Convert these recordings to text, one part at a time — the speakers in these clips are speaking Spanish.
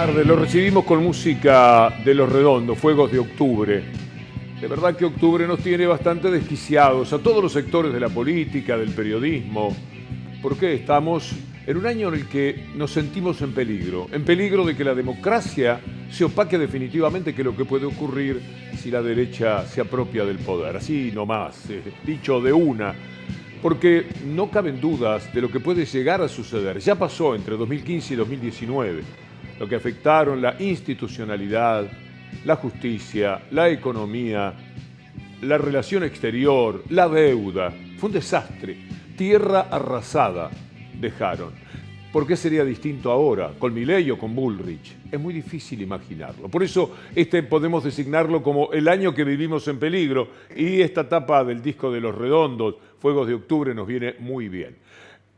tardes, lo recibimos con música de Los Redondos, Fuegos de Octubre. De verdad que octubre nos tiene bastante desquiciados a todos los sectores de la política, del periodismo, porque estamos en un año en el que nos sentimos en peligro de que la democracia se opaque definitivamente, que es lo que puede ocurrir si la derecha se apropia del poder. Así nomás, dicho de una, porque no caben dudas de lo que puede llegar a suceder. Ya pasó entre 2015 y 2019, lo que afectaron la institucionalidad, la justicia, la economía, la relación exterior, la deuda. Fue un desastre. Tierra arrasada dejaron. ¿Por qué sería distinto ahora, con Milei o con Bullrich? Es muy difícil imaginarlo. Por eso podemos designarlo como el año que vivimos en peligro, y esta tapa del disco de Los Redondos, Fuegos de Octubre, nos viene muy bien.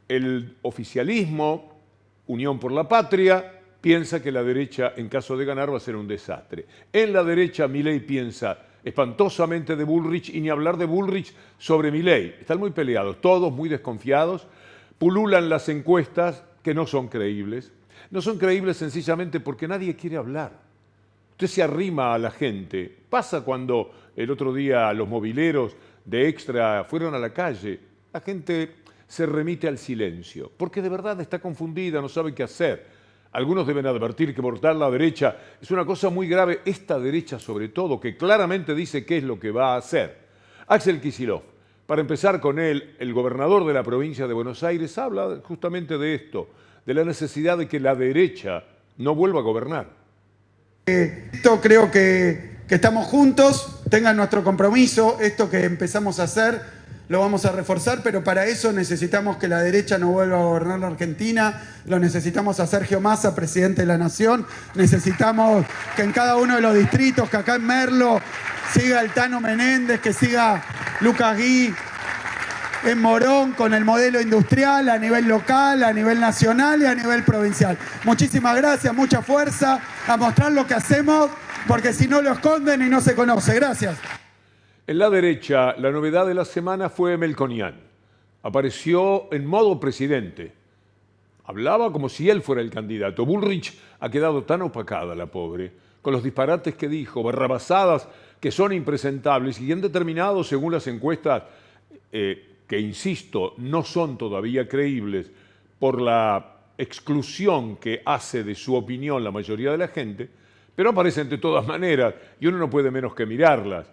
El oficialismo, Unión por la Patria, piensa que la derecha, en caso de ganar, va a ser un desastre. En la derecha, Milei piensa espantosamente de Bullrich, y ni hablar de Bullrich sobre Milei. Están muy peleados, todos muy desconfiados. Pululan las encuestas que no son creíbles. No son creíbles sencillamente porque nadie quiere hablar. Usted se arrima a la gente. Pasa cuando el otro día los mobileros de Extra fueron a la calle. La gente se remite al silencio, porque de verdad está confundida, no sabe qué hacer. Algunos deben advertir que votar la derecha es una cosa muy grave, esta derecha sobre todo, que claramente dice qué es lo que va a hacer. Axel Kicillof, para empezar con él, el gobernador de la provincia de Buenos Aires, habla justamente de esto, de la necesidad de que la derecha no vuelva a gobernar. Esto creo que estamos juntos, tengan nuestro compromiso, esto que empezamos a hacer lo vamos a reforzar, pero para eso necesitamos que la derecha no vuelva a gobernar la Argentina, lo necesitamos a Sergio Massa, presidente de la Nación, necesitamos que en cada uno de los distritos, que acá en Merlo siga el Tano Menéndez, que siga Lucas Gui en Morón con el modelo industrial a nivel local, a nivel nacional y a nivel provincial. Muchísimas gracias, mucha fuerza, a mostrar lo que hacemos, porque si no lo esconden y no se conoce. Gracias. En la derecha, la novedad de la semana fue Melconian. Apareció en modo presidente. Hablaba como si él fuera el candidato. Bullrich ha quedado tan opacada, la pobre, con los disparates que dijo, barrabasadas que son impresentables y han determinado, según las encuestas, que, insisto, no son todavía creíbles por la exclusión que hace de su opinión la mayoría de la gente, pero aparecen de todas maneras y uno no puede menos que mirarlas.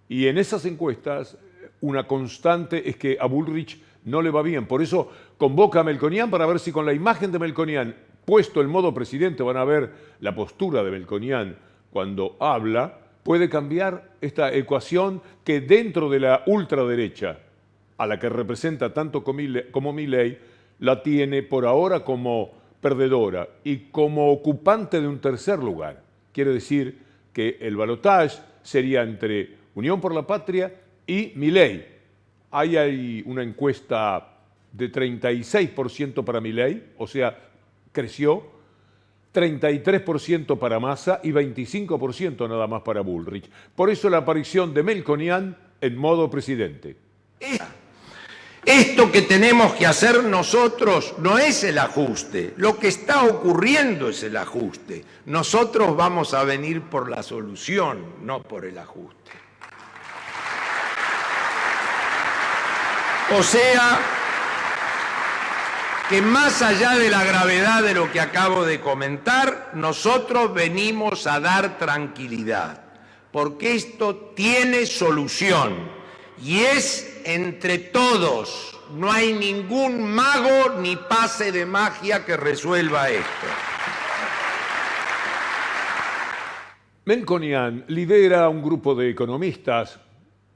Y en esas encuestas, una constante es que a Bullrich no le va bien. Por eso convoca a Melconian para ver si con la imagen de Melconian puesto en modo presidente, van a ver la postura de Melconian cuando habla, puede cambiar esta ecuación que dentro de la ultraderecha, a la que representa tanto como Milei, la tiene por ahora como perdedora y como ocupante de un tercer lugar. Quiere decir que el balotaje sería entre Unión por la Patria y Milei. Ahí hay una encuesta de 36% para Milei, o sea, creció, 33% para Massa y 25% nada más para Bullrich. Por eso la aparición de Melconian en modo presidente. Esto que tenemos que hacer nosotros no es el ajuste, lo que está ocurriendo es el ajuste. Nosotros vamos a venir por la solución, no por el ajuste. O sea, que más allá de la gravedad de lo que acabo de comentar, nosotros venimos a dar tranquilidad, porque esto tiene solución y es entre todos. No hay ningún mago ni pase de magia que resuelva esto. Melconian lidera un grupo de economistas,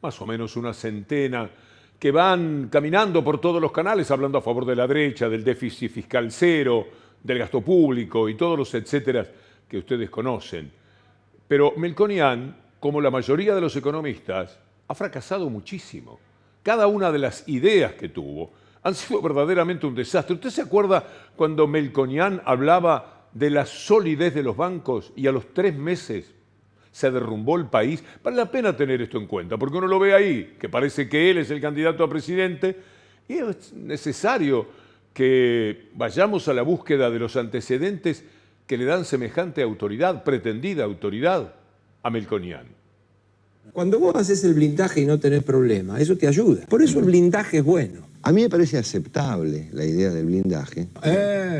más o menos una centena, que van caminando por todos los canales hablando a favor de la derecha, del déficit fiscal cero, del gasto público y todos los etcéteras que ustedes conocen. Pero Melconian, como la mayoría de los economistas, ha fracasado muchísimo. Cada una de las ideas que tuvo han sido verdaderamente un desastre. ¿Usted se acuerda cuando Melconian hablaba de la solidez de los bancos y a los 3 meses se derrumbó el país? Vale la pena tener esto en cuenta, porque uno lo ve ahí, que parece que él es el candidato a presidente, y es necesario que vayamos a la búsqueda de los antecedentes que le dan semejante autoridad, pretendida autoridad, a Melconian. Cuando vos haces el blindaje y no tenés problema, eso te ayuda. Por eso el blindaje es bueno. A mí me parece aceptable la idea del blindaje.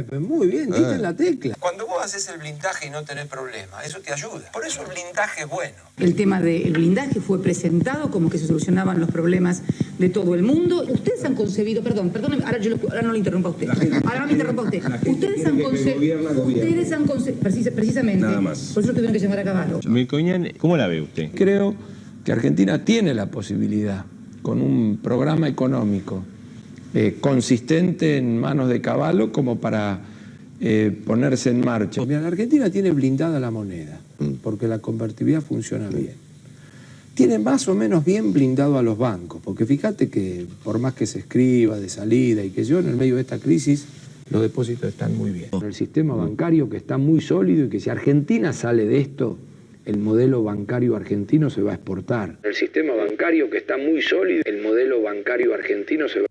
Pues muy bien, diste en la tecla. Cuando vos haces el blindaje y no tenés problema, eso te ayuda. Por eso el blindaje es bueno. El tema del blindaje fue presentado como que se solucionaban los problemas de todo el mundo. Ustedes han concebido, perdón, ahora no le interrumpa a usted. Ahora no me interrumpa a usted. Ustedes han concebido, precisamente, nada más. Por eso tuvieron que llamar a Cavallo. Melconian, ¿cómo la ve usted? Creo que Argentina tiene la posibilidad, con un programa económico consistente en manos de Cavallo, como para ponerse en marcha. Mira, la Argentina tiene blindada la moneda, porque la convertibilidad funciona bien. Tiene más o menos bien blindado a los bancos, porque fíjate que por más que se escriba de salida y que yo, en el medio de esta crisis, los depósitos están muy bien. El sistema bancario que está muy sólido y que si Argentina sale de esto, el modelo bancario argentino se va a exportar. El sistema bancario que está muy sólido, el modelo bancario argentino se va a...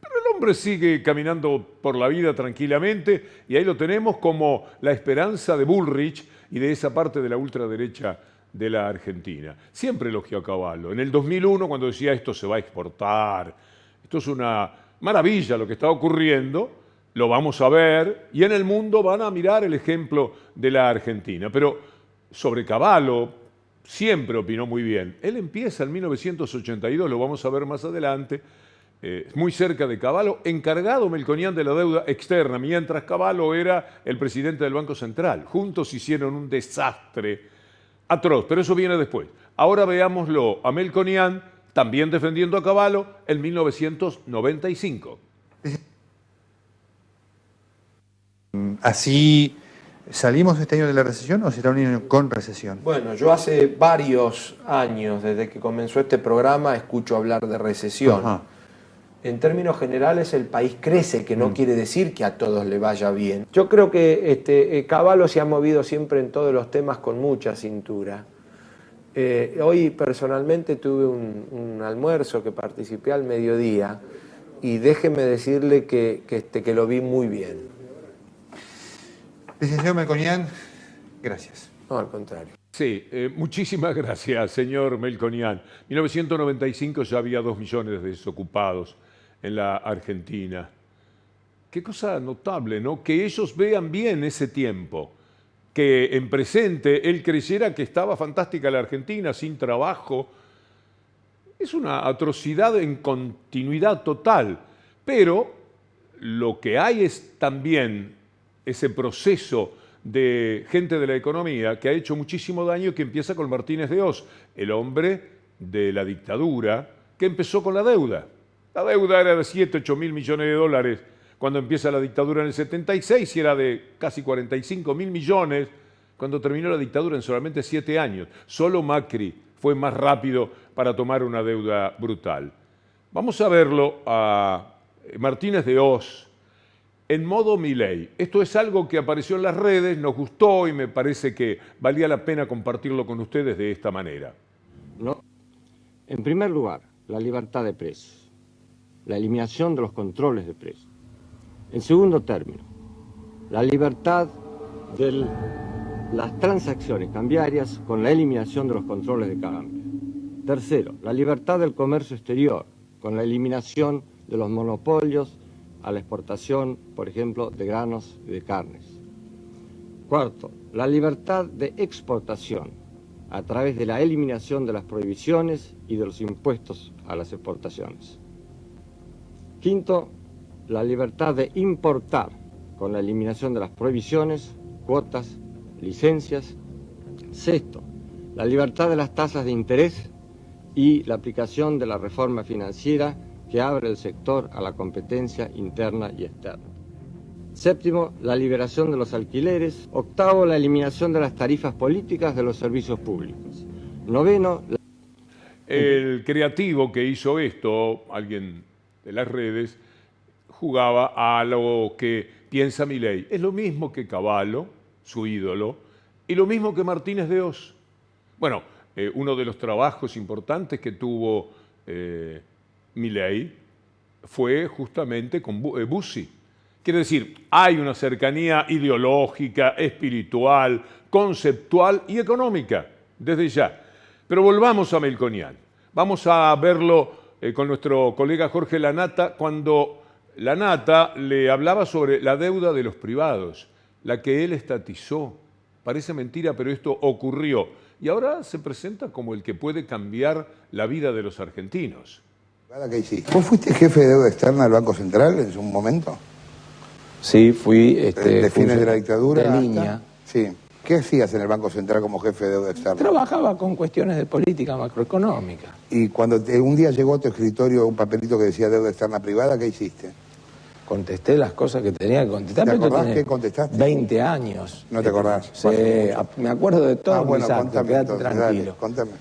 El hombre sigue caminando por la vida tranquilamente y ahí lo tenemos como la esperanza de Bullrich y de esa parte de la ultraderecha de la Argentina. Siempre elogió a Cavallo. En el 2001, cuando decía esto se va a exportar, esto es una maravilla lo que está ocurriendo, lo vamos a ver y en el mundo van a mirar el ejemplo de la Argentina. Pero sobre Cavallo siempre opinó muy bien. Él empieza en 1982, lo vamos a ver más adelante, muy cerca de Cavallo, encargado Melconian de la deuda externa, mientras Cavallo era el presidente del Banco Central. Juntos hicieron un desastre atroz, pero eso viene después. Ahora veámoslo a Melconian, también defendiendo a Cavallo, en 1995. ¿Así salimos este año de la recesión o será un año con recesión? Bueno, yo hace varios años, desde que comenzó este programa, escucho hablar de recesión. Ajá. En términos generales, el país crece, que no quiere decir que a todos le vaya bien. Yo creo que Cavallo se ha movido siempre en todos los temas con mucha cintura. Hoy personalmente tuve un almuerzo que participé al mediodía y déjeme decirle que lo vi muy bien. Licenciado Melconian, gracias. No, al contrario. Sí, muchísimas gracias, señor Melconian. En 1995 ya había 2 millones de desocupados en la Argentina. Qué cosa notable, ¿no? Que ellos vean bien ese tiempo, que en presente él creyera que estaba fantástica la Argentina, sin trabajo. Es una atrocidad en continuidad total, pero lo que hay es también ese proceso de gente de la economía que ha hecho muchísimo daño, que empieza con Martínez de Oz, el hombre de la dictadura que empezó con la deuda. La deuda era de 7, 8 mil millones de dólares cuando empieza la dictadura en el 76 y era de casi 45 mil millones cuando terminó la dictadura en solamente 7 años. Solo Macri fue más rápido para tomar una deuda brutal. Vamos a verlo a Martínez de Oz en modo Milei. Esto es algo que apareció en las redes, nos gustó y me parece que valía la pena compartirlo con ustedes de esta manera. No. En primer lugar, la libertad de precios, la eliminación de los controles de precios. En segundo término, la libertad de las transacciones cambiarias con la eliminación de los controles de cambio. Tercero, la libertad del comercio exterior con la eliminación de los monopolios a la exportación, por ejemplo, de granos y de carnes. Cuarto, la libertad de exportación a través de la eliminación de las prohibiciones y de los impuestos a las exportaciones. Quinto, la libertad de importar con la eliminación de las prohibiciones, cuotas, licencias. Sexto, la libertad de las tasas de interés y la aplicación de la reforma financiera que abre el sector a la competencia interna y externa. Séptimo, la liberación de los alquileres. Octavo, la eliminación de las tarifas políticas de los servicios públicos. Noveno, el creativo que hizo esto, alguien de las redes, jugaba a lo que piensa Milei. Es lo mismo que Cavallo, su ídolo, y lo mismo que Martínez de Oz. Bueno, uno de los trabajos importantes que tuvo Milei fue justamente con Bussi, Quiere decir, hay una cercanía ideológica, espiritual, conceptual y económica, desde ya. Pero volvamos a Melconian. Vamos a verlo con nuestro colega Jorge Lanata, cuando Lanata le hablaba sobre la deuda de los privados, la que él estatizó. Parece mentira, pero esto ocurrió. Y ahora se presenta como el que puede cambiar la vida de los argentinos. ¿Qué hiciste? ¿Vos fuiste jefe de deuda externa del Banco Central en su momento? Sí, fui... de fines de la dictadura. De línea. Sí. ¿Qué hacías en el Banco Central como jefe de deuda externa? Trabajaba con cuestiones de política macroeconómica. Y cuando un día llegó a tu escritorio un papelito que decía deuda externa privada, ¿qué hiciste? Contesté las cosas que tenía que contestar. ¿Te acordás qué contestaste? 20 años. ¿No te acordás? Sí, me acuerdo de todo. Bueno, mis actos, contame quédate entonces, tranquilo. dale, contame.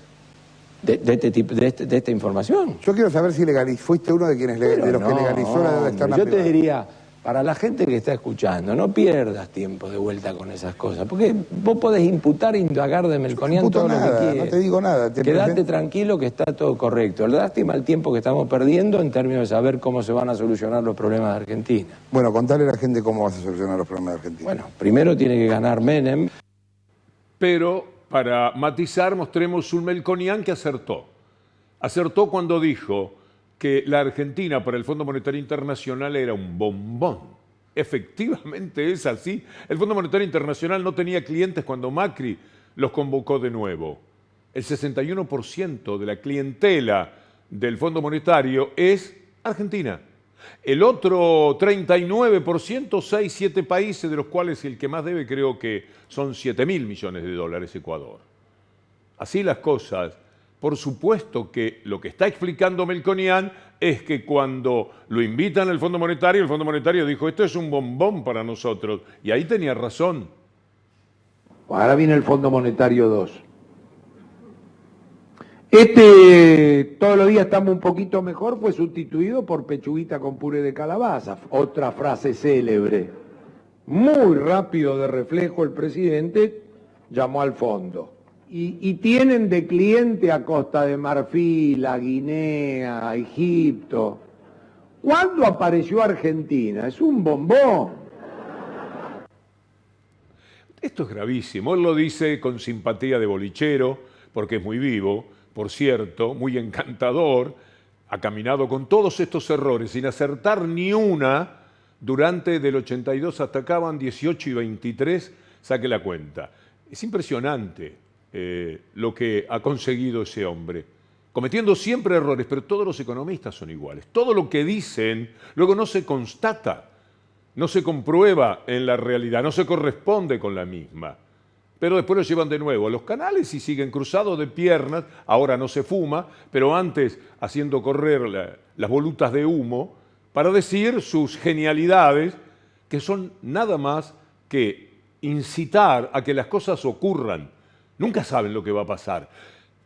De esta información. Yo quiero saber si fuiste uno de quienes de los que legalizó la deuda externa yo privada. Te diría, para la gente que está escuchando, no pierdas tiempo de vuelta con esas cosas, porque vos podés imputar e indagar de Melconian todo lo que quieras. No te digo nada. Quédate tranquilo que está todo correcto. Lástima el tiempo que estamos perdiendo en términos de saber cómo se van a solucionar los problemas de Argentina. Bueno, contale a la gente cómo vas a solucionar los problemas de Argentina. Bueno, primero tiene que ganar Menem. Pero, para matizar, mostremos un Melconian que acertó. Acertó cuando dijo que la Argentina para el Fondo Monetario Internacional era un bombón. Efectivamente es así. El Fondo Monetario Internacional no tenía clientes cuando Macri los convocó de nuevo. El 61% de la clientela del Fondo Monetario es Argentina. El otro 39%, 6, 7 países, de los cuales el que más debe creo que son 7.000 millones de dólares, Ecuador. Así las cosas. Por supuesto que lo que está explicando Melconian es que cuando lo invitan al Fondo Monetario, el Fondo Monetario dijo, esto es un bombón para nosotros. Y ahí tenía razón. Ahora viene el Fondo Monetario 2. Todos los días estamos un poquito mejor, fue sustituido por pechuguita con puré de calabaza. Otra frase célebre. Muy rápido de reflejo el presidente llamó al fondo. Y tienen de cliente a Costa de Marfil, a Guinea, a Egipto. ¿Cuándo apareció Argentina? Es un bombón. Esto es gravísimo. Él lo dice con simpatía de bolichero, porque es muy vivo, por cierto, muy encantador. Ha caminado con todos estos errores sin acertar ni una durante del 82 hasta acá van 18 y 23, saque la cuenta. Es impresionante. Lo que ha conseguido ese hombre, cometiendo siempre errores, pero todos los economistas son iguales. Todo lo que dicen luego no se constata, no se comprueba en la realidad, no se corresponde con la misma. Pero después lo llevan de nuevo a los canales y siguen cruzados de piernas. Ahora no se fuma, pero antes haciendo correr las volutas de humo para decir sus genialidades, que son nada más que incitar a que las cosas ocurran. Nunca saben lo que va a pasar.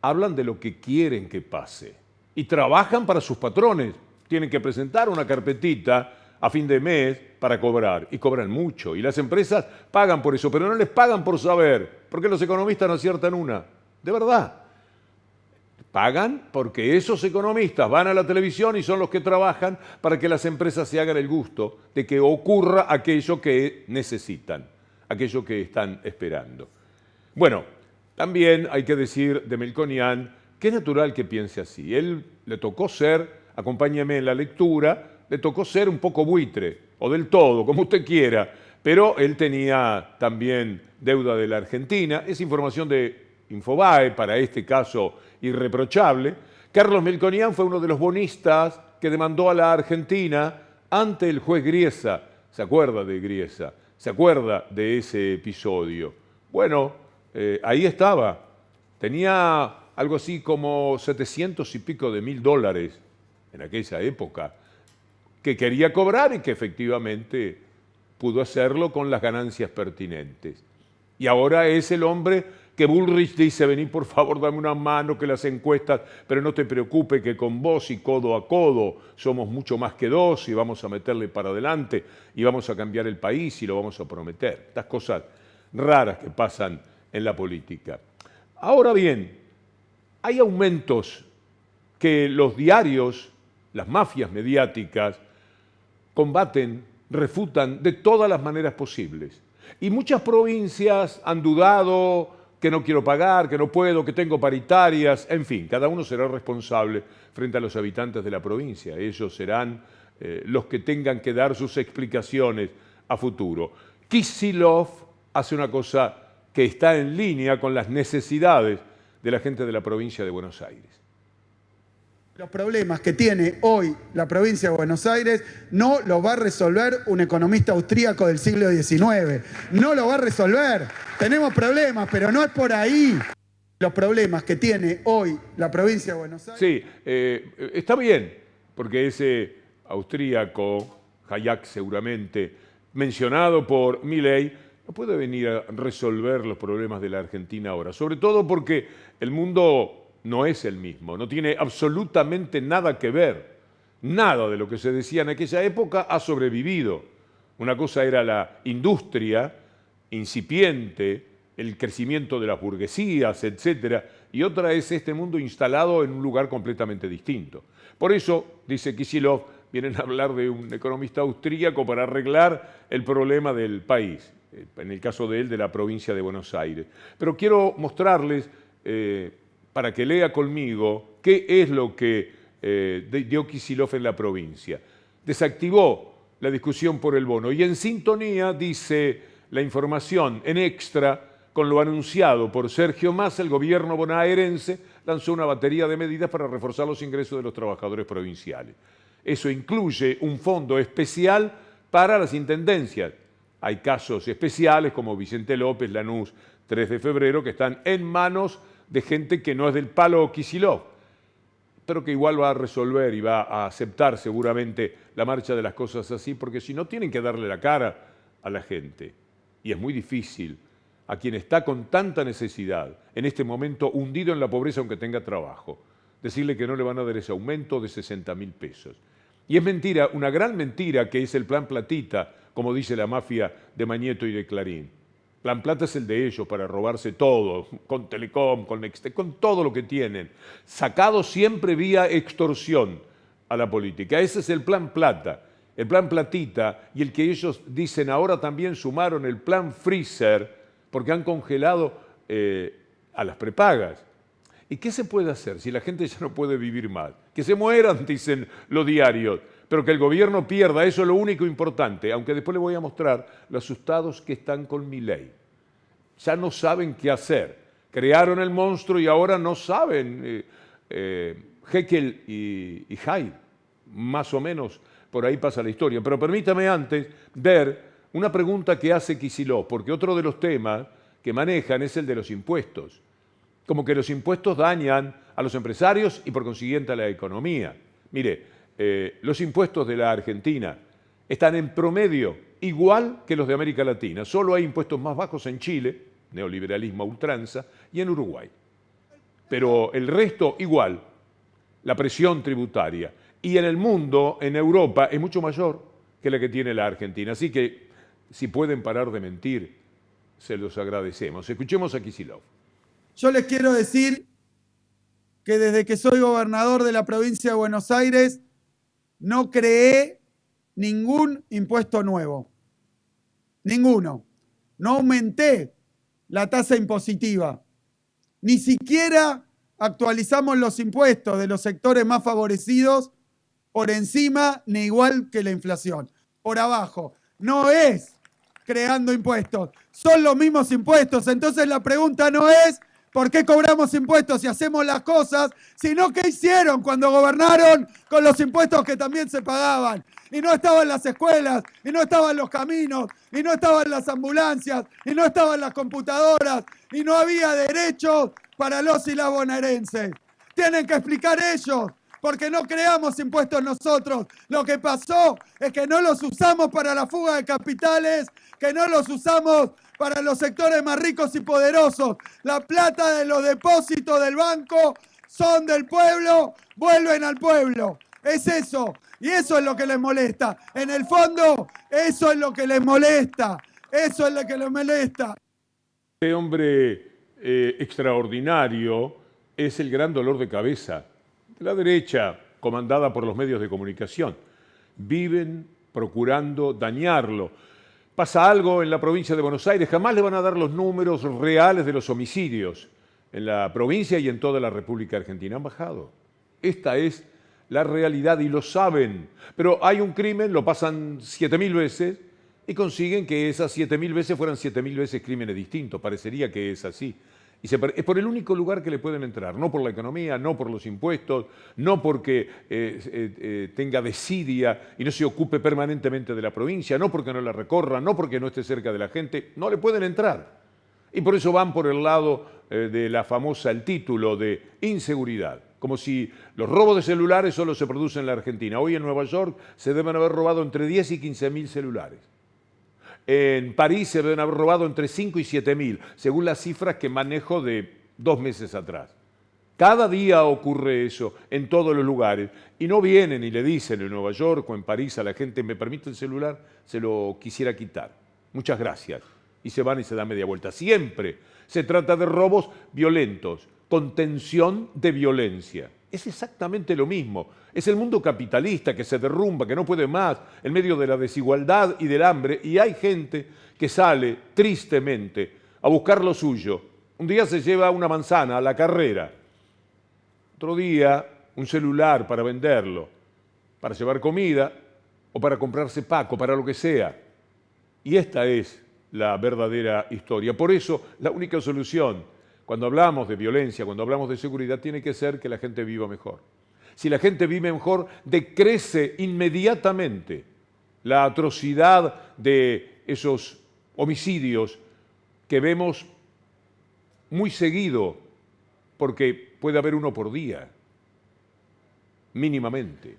Hablan de lo que quieren que pase. Y trabajan para sus patrones. Tienen que presentar una carpetita a fin de mes para cobrar. Y cobran mucho. Y las empresas pagan por eso, pero no les pagan por saber. Porque los economistas no aciertan una. De verdad. Pagan porque esos economistas van a la televisión y son los que trabajan para que las empresas se hagan el gusto de que ocurra aquello que necesitan. Aquello que están esperando. Bueno, también hay que decir de Melconian que es natural que piense así. Él le tocó ser, acompáñeme en la lectura, le tocó ser un poco buitre, o del todo, como usted quiera, pero él tenía también deuda de la Argentina. Es información de Infobae, para este caso irreprochable. Carlos Melconian fue uno de los bonistas que demandó a la Argentina ante el juez Griesa. ¿Se acuerda de Griesa? ¿Se acuerda de ese episodio? Bueno, ahí estaba. Tenía algo así como 700 y pico de mil dólares en aquella época que quería cobrar y que efectivamente pudo hacerlo con las ganancias pertinentes. Y ahora es el hombre que Bullrich dice, vení por favor, dame una mano, que las encuestas, pero no te preocupes que con vos y codo a codo somos mucho más que dos y vamos a meterle para adelante y vamos a cambiar el país y lo vamos a prometer. Estas cosas raras que pasan en la política. Ahora bien, hay aumentos que los diarios, las mafias mediáticas, combaten refutan de todas las maneras posibles. Y muchas provincias han dudado, que no quiero pagar, que no puedo, que tengo paritarias, en fin, cada uno será responsable frente a los habitantes de la provincia. Ellos serán los que tengan que dar sus explicaciones a futuro. Kicillof hace una cosa que está en línea con las necesidades de la gente de la provincia de Buenos Aires. Los problemas que tiene hoy la provincia de Buenos Aires no los va a resolver un economista austríaco del siglo XIX. No lo va a resolver. Tenemos problemas, pero no es por ahí. Los problemas que tiene hoy la provincia de Buenos Aires... Sí, está bien, porque ese austríaco, Hayek seguramente, mencionado por Milei, no puede venir a resolver los problemas de la Argentina ahora. Sobre todo porque el mundo no es el mismo, no tiene absolutamente nada que ver. Nada de lo que se decía en aquella época ha sobrevivido. Una cosa era la industria incipiente, el crecimiento de las burguesías, etc. Y otra es este mundo instalado en un lugar completamente distinto. Por eso, dice Kicillof, vienen a hablar de un economista austríaco para arreglar el problema del país, en el caso de él, de la provincia de Buenos Aires. Pero quiero mostrarles, para que lea conmigo, qué es lo que dio Kicillof en la provincia. Desactivó la discusión por el bono y en sintonía, dice la información en extra, con lo anunciado por Sergio Massa, el gobierno bonaerense lanzó una batería de medidas para reforzar los ingresos de los trabajadores provinciales. Eso incluye un fondo especial para las intendencias. Hay casos especiales como Vicente López, Lanús, 3 de febrero, que están en manos de gente que no es del palo Kicillof, pero que igual va a resolver y va a aceptar seguramente la marcha de las cosas así, porque si no tienen que darle la cara a la gente. Y es muy difícil a quien está con tanta necesidad, en este momento hundido en la pobreza aunque tenga trabajo, decirle que no le van a dar ese aumento de 60.000 pesos. Y es mentira, una gran mentira, que es el plan Platita, como dice la mafia de Mañeto y de Clarín. Plan Plata es el de ellos para robarse todo, con Telecom, con Nextel, con todo lo que tienen, sacado siempre vía extorsión a la política. Ese es el Plan Plata, el Plan Platita, y el que ellos dicen ahora también sumaron el Plan Freezer, porque han congelado a las prepagas. ¿Y qué se puede hacer si la gente ya no puede vivir más? Que se mueran, dicen los diarios, pero que el gobierno pierda, eso es lo único importante, aunque después les voy a mostrar los asustados que están con Milei. Ya no saben qué hacer. Crearon el monstruo y ahora no saben. Jekyll y Hyde, más o menos por ahí pasa la historia. Pero permítame antes ver una pregunta que hace Kicillof, porque otro de los temas que manejan es el de los impuestos. Como que los impuestos dañan a los empresarios y por consiguiente a la economía. Mire, los impuestos de la Argentina están en promedio igual que los de América Latina. Solo hay impuestos más bajos en Chile, neoliberalismo a ultranza, y en Uruguay. Pero el resto igual, la presión tributaria. Y en el mundo, en Europa, es mucho mayor que la que tiene la Argentina. Así que, si pueden parar de mentir, se los agradecemos. Escuchemos a Kicillof. Yo les quiero decir que desde que soy gobernador de la provincia de Buenos Aires, no creé ningún impuesto nuevo. Ninguno. No aumenté la tasa impositiva. Ni siquiera actualizamos los impuestos de los sectores más favorecidos por encima ni igual que la inflación. Por abajo. No es creando impuestos. Son los mismos impuestos. Entonces la pregunta no es ¿por qué cobramos impuestos y hacemos las cosas? Sino ¿qué hicieron cuando gobernaron con los impuestos que también se pagaban? Y no estaban las escuelas, y no estaban los caminos, y no estaban las ambulancias, y no estaban las computadoras, y no había derechos para los y las bonaerenses. Tienen que explicar ellos, porque no creamos impuestos nosotros. Lo que pasó es que no los usamos para la fuga de capitales, que no los usamos para los sectores más ricos y poderosos. La plata de los depósitos del banco son del pueblo, vuelven al pueblo. Es eso. Y eso es lo que les molesta. En el fondo, eso es lo que les molesta. Eso es lo que les molesta. Este hombre extraordinario es el gran dolor de cabeza de la derecha, comandada por los medios de comunicación. Viven procurando dañarlo. Pasa algo en la provincia de Buenos Aires, jamás le van a dar los números reales de los homicidios en la provincia y en toda la República Argentina. Han bajado. Esta es la realidad y lo saben. Pero hay un crimen, lo pasan 7.000 veces y consiguen que esas 7.000 veces fueran 7.000 veces crímenes distintos. Parecería que es así. Y es por el único lugar que le pueden entrar, no por la economía, no por los impuestos, no porque tenga desidia y no se ocupe permanentemente de la provincia, no porque no la recorra, no porque no esté cerca de la gente, no le pueden entrar. Y por eso van por el lado de la famosa, el título de inseguridad, como si los robos de celulares solo se producen en la Argentina. Hoy en Nueva York se deben haber robado entre 10 y 15.000 celulares. En París se deben haber robado entre 5 y 7.000, según las cifras que manejo de 2 meses atrás. Cada día ocurre eso en todos los lugares. Y no vienen y le dicen en Nueva York o en París a la gente, ¿me permite el celular? Se lo quisiera quitar. Muchas gracias. Y se van y se dan media vuelta. Siempre se trata de robos violentos, contención de violencia. Es exactamente lo mismo. Es el mundo capitalista que se derrumba, que no puede más, en medio de la desigualdad y del hambre, y hay gente que sale tristemente a buscar lo suyo. Un día se lleva una manzana a la carrera, otro día un celular para venderlo, para llevar comida o para comprarse Paco, para lo que sea. Y esta es la verdadera historia. Por eso, la única solución, cuando hablamos de violencia, cuando hablamos de seguridad, tiene que ser que la gente viva mejor. Si la gente vive mejor, decrece inmediatamente la atrocidad de esos homicidios que vemos muy seguido, porque puede haber uno por día, mínimamente.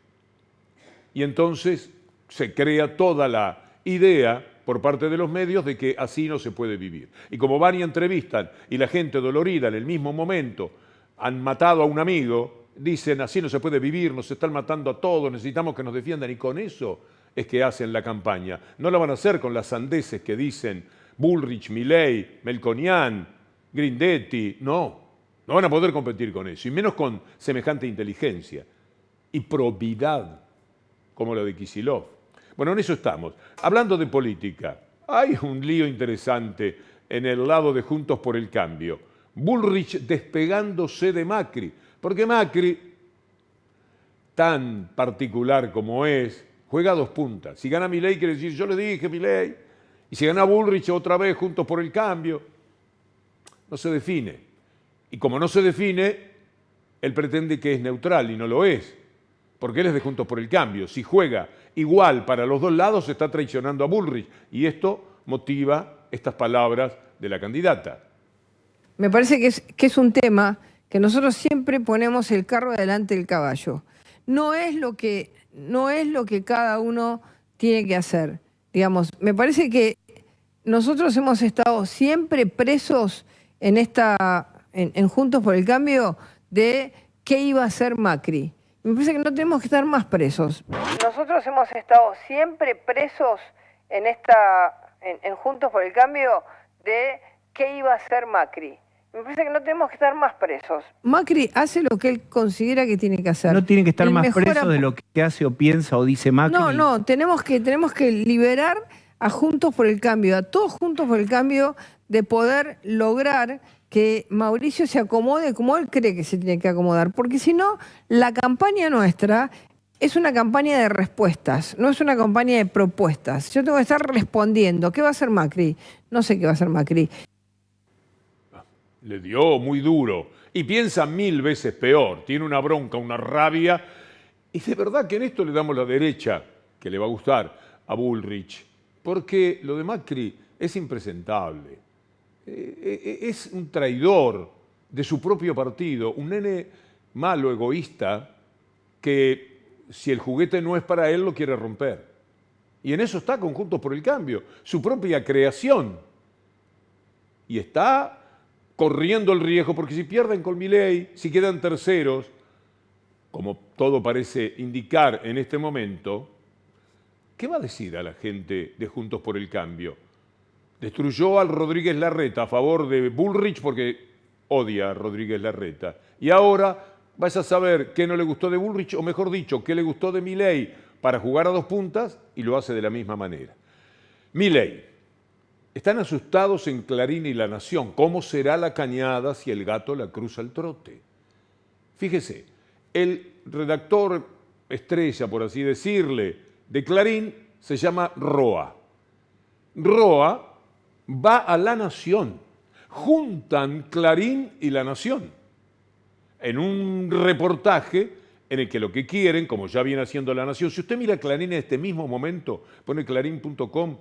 Y entonces se crea toda la idea por parte de los medios de que así no se puede vivir. Y como van y entrevistan y la gente dolorida en el mismo momento han matado a un amigo, dicen así no se puede vivir, nos están matando a todos, necesitamos que nos defiendan, y con eso es que hacen la campaña. No la van a hacer con las sandeces que dicen Bullrich, Milei, Melconian, Grindetti, no van a poder competir con eso, y menos con semejante inteligencia y probidad como la de Kicillof. Bueno, en eso estamos. Hablando de política, hay un lío interesante en el lado de Juntos por el Cambio. Bullrich despegándose de Macri, porque Macri, tan particular como es, juega a 2 puntas. Si gana Milei quiere decir, yo le dije Milei, y si gana Bullrich otra vez Juntos por el Cambio, no se define. Y como no se define, él pretende que es neutral y no lo es, porque él es de Juntos por el Cambio. Si juega igual para los dos lados, se está traicionando a Bullrich, y esto motiva estas palabras de la candidata. Me parece que es un tema que nosotros siempre ponemos el carro delante del caballo. No es lo que cada uno tiene que hacer. Digamos, me parece que nosotros hemos estado siempre presos en Juntos por el Cambio de qué iba a hacer Macri. Me parece que no tenemos que estar más presos. Nosotros hemos estado siempre presos en Juntos por el Cambio de qué iba a hacer Macri. Me parece que no tenemos que estar más presos. Macri hace lo que él considera que tiene que hacer. ¿No tiene que estar más preso de lo que hace o piensa o dice Macri? No, tenemos que liberar a Juntos por el Cambio, a todos Juntos por el Cambio, de poder lograr que Mauricio se acomode como él cree que se tiene que acomodar. Porque si no, la campaña nuestra es una campaña de respuestas, no es una campaña de propuestas. Yo tengo que estar respondiendo. ¿Qué va a hacer Macri? No sé qué va a hacer Macri. Le dio muy duro y piensa 1000 veces peor. Tiene una bronca, una rabia. Y de verdad que en esto le damos la derecha, que le va a gustar a Bullrich, porque lo de Macri es impresentable. Es un traidor de su propio partido, un nene malo, egoísta, que si el juguete no es para él, lo quiere romper. Y en eso está con Juntos por el Cambio, su propia creación. Y está corriendo el riesgo, porque si pierden con Milei, si quedan terceros, como todo parece indicar en este momento, ¿qué va a decir a la gente de Juntos por el Cambio? Destruyó al Rodríguez Larreta a favor de Bullrich porque odia a Rodríguez Larreta. Y ahora vas a saber qué no le gustó de Bullrich, o mejor dicho, qué le gustó de Milei, para jugar a dos puntas y lo hace de la misma manera. Milei. Están asustados en Clarín y La Nación. ¿Cómo será la cañada si el gato la cruza el trote? Fíjese, el redactor estrella, por así decirle, de Clarín se llama Roa. Roa va a La Nación. Juntan Clarín y La Nación en un reportaje en el que lo que quieren, como ya viene haciendo La Nación, si usted mira Clarín en este mismo momento, pone clarín.com,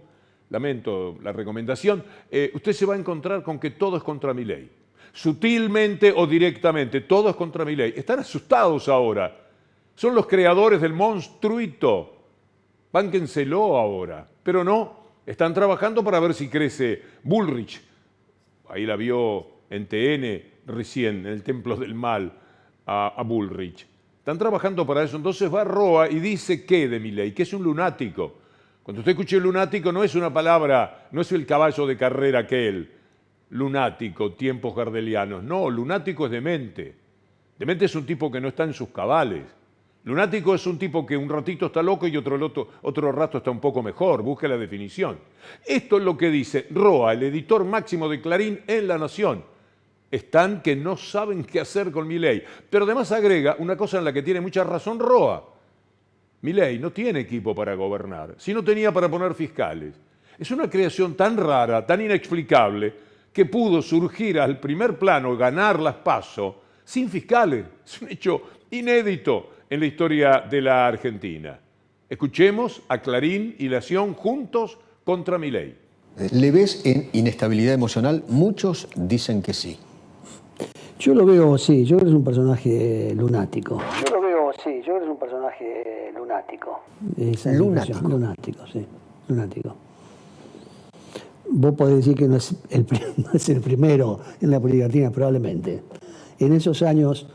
lamento la recomendación, usted se va a encontrar con que todo es contra Milei. Sutilmente o directamente, todo es contra Milei. Están asustados ahora. Son los creadores del monstruito. Bánquenselo ahora. Pero no, están trabajando para ver si crece Bullrich. Ahí la vio en TN recién, en el Templo del Mal, a Bullrich. Están trabajando para eso. Entonces va Roa y dice ¿qué de Milei? Que es un lunático. Cuando usted escuche lunático no es una palabra, no es el caballo de carrera aquel, lunático, tiempos gardelianos. No, lunático es demente. Demente es un tipo que no está en sus cabales. Lunático es un tipo que un ratito está loco y otro rato está un poco mejor. Busque la definición. Esto es lo que dice Roa, el editor máximo de Clarín en La Nación. Están que no saben qué hacer con Milei. Pero además agrega una cosa en la que tiene mucha razón Roa. Milei no tiene equipo para gobernar, si no tenía para poner fiscales. Es una creación tan rara, tan inexplicable, que pudo surgir al primer plano, ganar las PASO, sin fiscales. Es un hecho inédito en la historia de la Argentina. Escuchemos a Clarín y La Nación juntos contra Milei. ¿Le ves en inestabilidad emocional? Muchos dicen que sí. Yo lo veo, sí, yo creo que es un personaje lunático. Yo lo veo, sí, yo creo que es un personaje lunático. Lunático. Lunático, sí, lunático. Vos podés decir que no es el primero en la política argentina, probablemente. En esos años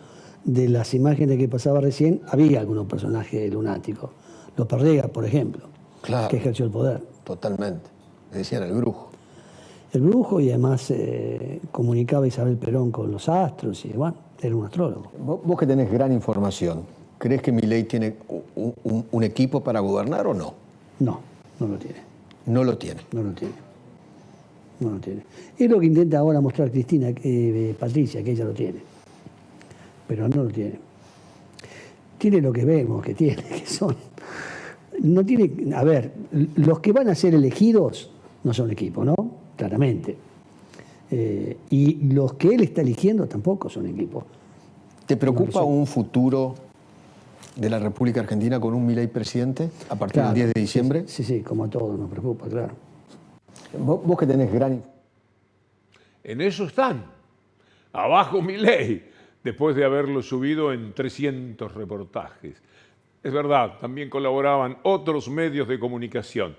de las imágenes que pasaba recién, había algunos personajes lunáticos. Los Perrega, por ejemplo, claro, que ejerció el poder. Totalmente. Le decían el brujo. El brujo, y además comunicaba Isabel Perón con los astros, y bueno, era un astrólogo. Vos que tenés gran información, ¿crees que Milei tiene un equipo para gobernar o no? No, no lo tiene. No lo tiene. No lo tiene. No lo tiene. Es lo que intenta ahora mostrar Patricia, que ella lo tiene. Pero no lo tiene. Tiene lo que vemos que tiene, que son... No tiene... A ver, los que van a ser elegidos no son equipo, ¿no? Claramente. Y los que él está eligiendo tampoco son equipo. ¿Te preocupa un futuro de la República Argentina con un Milei presidente a partir del 10 de diciembre? Sí, como a todos nos preocupa, claro. Vos que tenés gran... En eso están. Abajo Milei, después de haberlo subido en 300 reportajes. Es verdad, también colaboraban otros medios de comunicación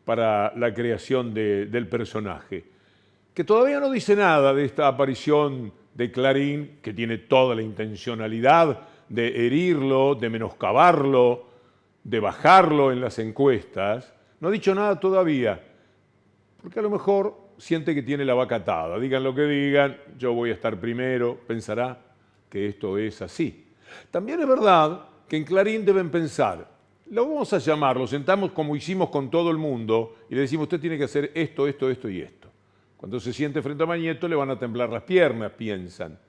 para la creación del personaje, que todavía no dice nada de esta aparición de Clarín, que tiene toda la intencionalidad de herirlo, de menoscabarlo, de bajarlo en las encuestas. No ha dicho nada todavía, porque a lo mejor siente que tiene la vaca atada. Digan lo que digan, yo voy a estar primero, pensará que esto es así. También es verdad que en Clarín deben pensar, lo vamos a llamar, lo sentamos como hicimos con todo el mundo y le decimos, usted tiene que hacer esto, esto, esto y esto. Cuando se siente frente a Mañeto le van a temblar las piernas, piensan.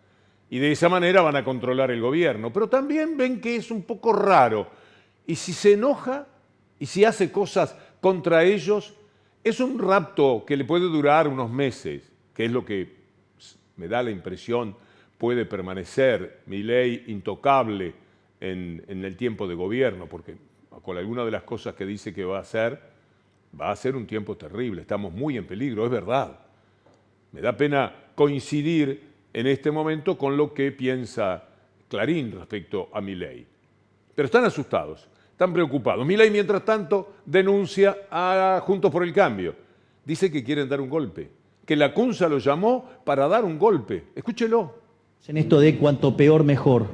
Y de esa manera van a controlar el gobierno. Pero también ven que es un poco raro. Y si se enoja y si hace cosas contra ellos, es un rapto que le puede durar unos meses, que es lo que me da la impresión puede permanecer Milei intocable en el tiempo de gobierno, porque con alguna de las cosas que dice que va a ser un tiempo terrible. Estamos muy en peligro, es verdad. Me da pena coincidir en este momento con lo que piensa Clarín respecto a Milei. Pero están asustados, están preocupados. Milei, mientras tanto, denuncia a Juntos por el Cambio. Dice que quieren dar un golpe, que la CUNSA lo llamó para dar un golpe. Escúchelo. En esto de cuanto peor, mejor.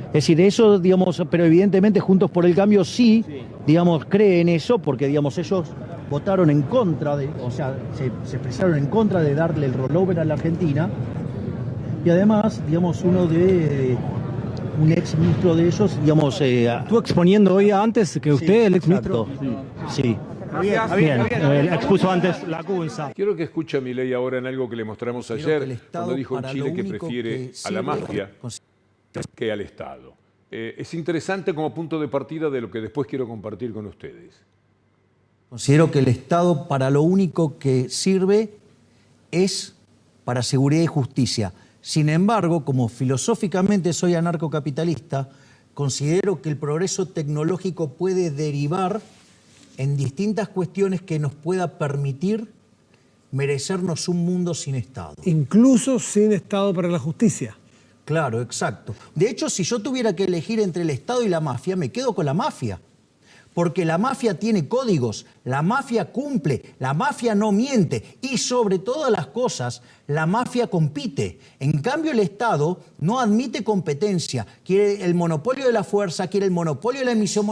Es decir, eso, digamos, pero evidentemente Juntos por el Cambio sí, digamos, cree en eso, porque, digamos, ellos votaron en contra de, o sea, se expresaron en contra de darle el rollover a la Argentina. Y además, digamos, uno de un ex ministro de ellos, digamos... Estuvo exponiendo hoy antes que usted, el ex ministro. Sí. Bien, expuso antes la CUNSA. Quiero que escuche a Milei ahora en algo que le mostramos ayer, cuando dijo en Chile que prefiere a la mafia que al Estado. Es interesante como punto de partida de lo que después quiero compartir con ustedes. Considero que el Estado para lo único que sirve es para seguridad y justicia. Sin embargo, como filosóficamente soy anarcocapitalista, considero que el progreso tecnológico puede derivar en distintas cuestiones que nos pueda permitir merecernos un mundo sin Estado. Incluso sin Estado para la justicia. Claro, exacto. De hecho, si yo tuviera que elegir entre el Estado y la mafia, me quedo con la mafia. Porque la mafia tiene códigos, la mafia cumple, la mafia no miente y sobre todas las cosas, la mafia compite. En cambio, el Estado no admite competencia, quiere el monopolio de la fuerza, quiere el monopolio de la emisión.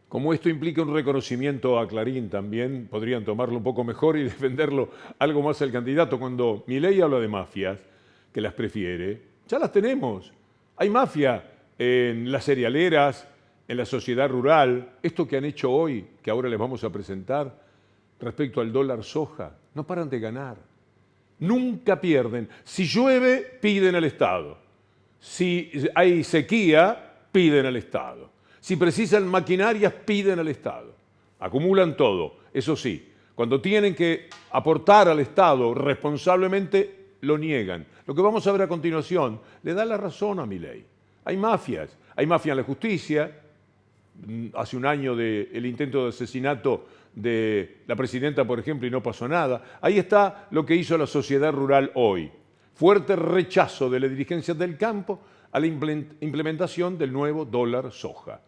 Como esto implica un reconocimiento a Clarín también, podrían tomarlo un poco mejor y defenderlo algo más al candidato. Cuando Milei habla de mafias, que las prefiere, ya las tenemos. Hay mafia en las cerealeras, en la sociedad rural. Esto que han hecho hoy, que ahora les vamos a presentar, respecto al dólar soja, no paran de ganar. Nunca pierden. Si llueve, piden al Estado. Si hay sequía, piden al Estado. Si precisan maquinarias, piden al Estado. Acumulan todo. Eso sí, cuando tienen que aportar al Estado responsablemente, lo niegan. Lo que vamos a ver a continuación le da la razón a Milei. Hay mafias. Hay mafia en la justicia. Hace un año del intento de asesinato de la presidenta, por ejemplo, y no pasó nada. Ahí está lo que hizo la sociedad rural hoy. Fuerte rechazo de la dirigencia del campo a la implementación del nuevo dólar soja.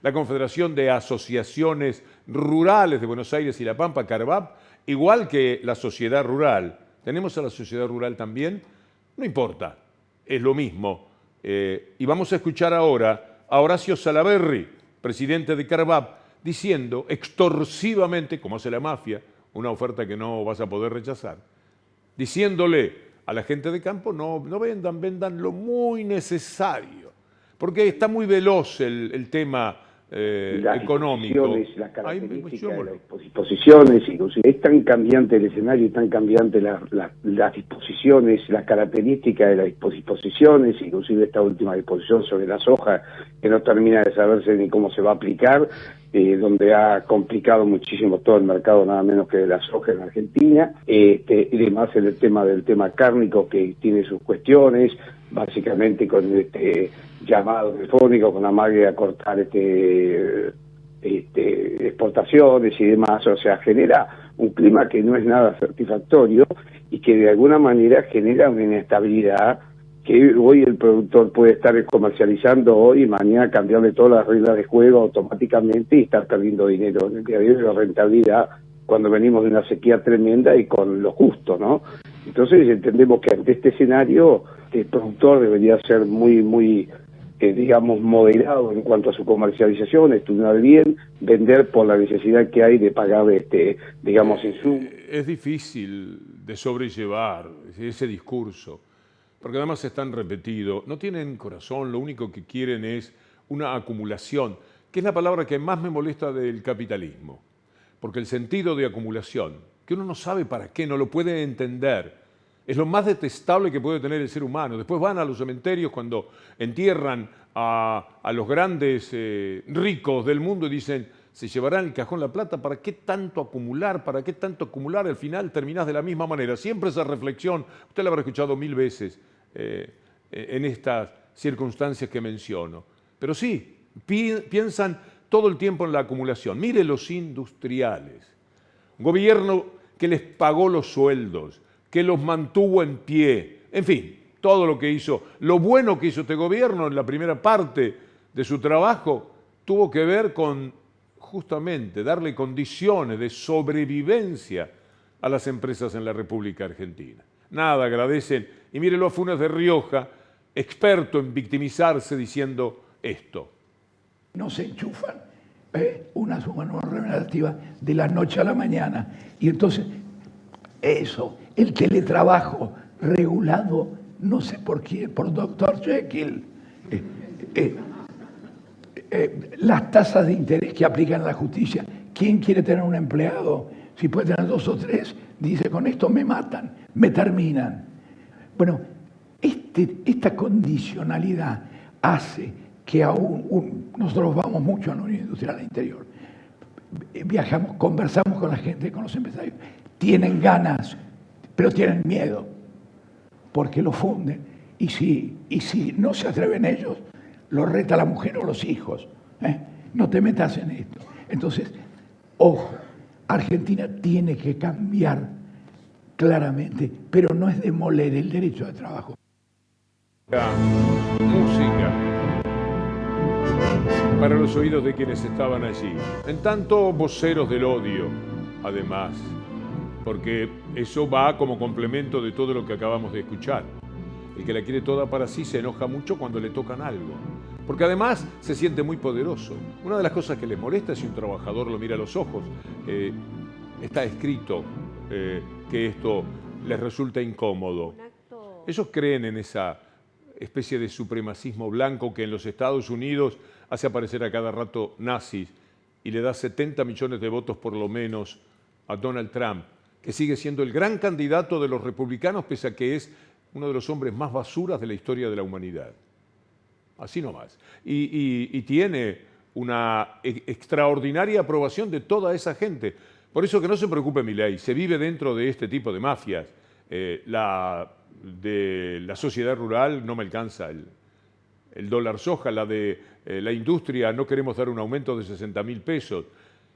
La Confederación de Asociaciones Rurales de Buenos Aires y La Pampa, CARVAP, igual que la sociedad rural. ¿Tenemos a la sociedad rural también? No importa, es lo mismo. Y vamos a escuchar ahora a Horacio Salaverry, presidente de CARVAP, diciendo extorsivamente, como hace la mafia, una oferta que no vas a poder rechazar, diciéndole a la gente de campo, no vendan, vendan lo muy necesario, porque está muy veloz el tema económico. Las características de las disposiciones, inclusive es tan cambiante el escenario y tan cambiante las disposiciones, las características de las disposiciones, inclusive esta última disposición sobre la soja, que no termina de saberse ni cómo se va a aplicar, donde ha complicado muchísimo todo el mercado, nada menos que de la soja en Argentina, y además el tema cárnico, que tiene sus cuestiones, básicamente con llamado telefónico, con amague a cortar exportaciones y demás. O sea, genera un clima que no es nada satisfactorio y que de alguna manera genera una inestabilidad que hoy el productor puede estar comercializando hoy y mañana cambiarle todas las reglas de juego automáticamente y estar perdiendo dinero en el día de hoy, la rentabilidad, cuando venimos de una sequía tremenda y con lo justo, ¿no? Entonces entendemos que ante este escenario el productor debería ser muy digamos, moderado en cuanto a su comercialización, estudiar bien, vender por la necesidad que hay de pagar, digamos, insumos. Es difícil de sobrellevar ese discurso, porque además es tan repetido. No tienen corazón, lo único que quieren es una acumulación, que es la palabra que más me molesta del capitalismo, porque el sentido de acumulación, que uno no sabe para qué, no lo puede entender, es lo más detestable que puede tener el ser humano. Después van a los cementerios cuando entierran a los grandes ricos del mundo y dicen, se llevarán el cajón la plata, ¿para qué tanto acumular? ¿Para qué tanto acumular? Al final terminás de la misma manera. Siempre esa reflexión, usted la habrá escuchado 1000 veces en estas circunstancias que menciono. Pero sí, piensan todo el tiempo en la acumulación. Mire los industriales. Un gobierno que les pagó los sueldos, que los mantuvo en pie, en fin, todo lo que hizo, lo bueno que hizo este gobierno en la primera parte de su trabajo, tuvo que ver con justamente darle condiciones de sobrevivencia a las empresas en la República Argentina. Nada agradecen, y mírelo a Funes de Rioja, experto en victimizarse, diciendo esto. No se enchufan una suma no remunerativa de la noche a la mañana, y entonces eso, el teletrabajo regulado, no sé por quién, por Dr. Jekyll, las tasas de interés que aplican en la justicia. ¿Quién quiere tener un empleado? Si puede tener 2 o 3, dice, con esto me matan, me terminan. Bueno, esta condicionalidad hace que nosotros vamos mucho a la Unión Industrial al interior. Viajamos, conversamos con la gente, con los empresarios. Tienen ganas, pero tienen miedo, porque lo funden. Y si no se atreven ellos, lo reta la mujer o los hijos. No te metas en esto. Entonces, ojo, Argentina tiene que cambiar claramente, pero no es demoler el derecho de trabajo. Música para los oídos de quienes estaban allí. En tanto, voceros del odio, además, porque eso va como complemento de todo lo que acabamos de escuchar. El que la quiere toda para sí se enoja mucho cuando le tocan algo, porque además se siente muy poderoso. Una de las cosas que les molesta si un trabajador lo mira a los ojos, está escrito que esto les resulta incómodo. Ellos creen en esa especie de supremacismo blanco que en los Estados Unidos hace aparecer a cada rato nazis y le da 70 millones de votos por lo menos a Donald Trump, que sigue siendo el gran candidato de los republicanos pese a que es uno de los hombres más basuras de la historia de la humanidad. Así nomás. Y tiene una extraordinaria aprobación de toda esa gente. Por eso que no se preocupe Milei, se vive dentro de este tipo de mafias. La de la sociedad rural no me alcanza el dólar soja, la de la industria no queremos dar un aumento de 60.000 pesos.